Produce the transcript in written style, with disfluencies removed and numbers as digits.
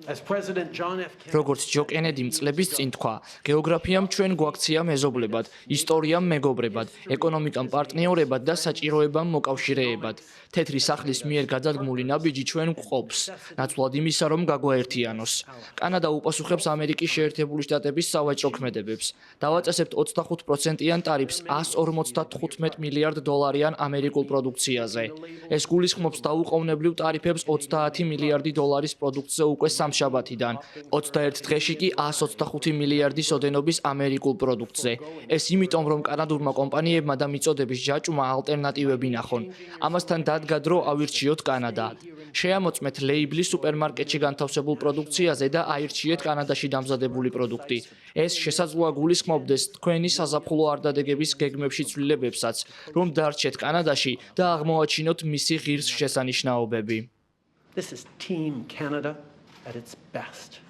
As President John F. Kennedy როგორც ჯო კენედიმ წლების წინ თქვა, გეოგრაფიამ ჩვენ გვაქცია მეზობლებად, ისტორიამ მეგობრებად, ეკონომიკამ პარტნიორებად და საჭიროებამ მოკავშირეებად. თეთრი სახლის მიერ გადადგმული ნაბიჯი ჩვენ გვყოფს, ნაცვლად იმისა, რომ გაგვაერთიანოს. კანადა უპასუხებს ამერიკის შეერთებული შტატების სავაჭრო ქმედებებს. დავაწესებთ 25%-იან ტარიფს 155 მილიარდ დოლარიან ამერიკულ პროდუქციაზე. ეს გულისხმობს დაუყოვნებლივ ტარიფებს 30 მილიარდი დოლარის პროდუქტზე უკვე სამშაბათიდან. 21 დღეში კი 125 მილიარდის ოდენობის ამერიკულ პროდუქტზე. ეს იმიტომ, რომ კანადურმა კომპანიებმა და მიწოდების ჯაჭვმა ალტერნატივები ნახონ. ამასთან დადგა დრო ავირჩიოთ კანადა. შეამოწმეთ ლეიბლი სუპერმარკეტში განთავსებულ პროდუქციაზე და აირჩიეთ კანადაში დამზადებული პროდუქტი. ეს შესაძლოა გულისხმობდეს თქვენი საზაფხულო არდადეგების გეგმებში ცვლილებებსაც, რომ დარჩეთ კანადაში და აღმოაჩინოთ მისი ღირსშესანიშნაობები. This is Team Canada at its best.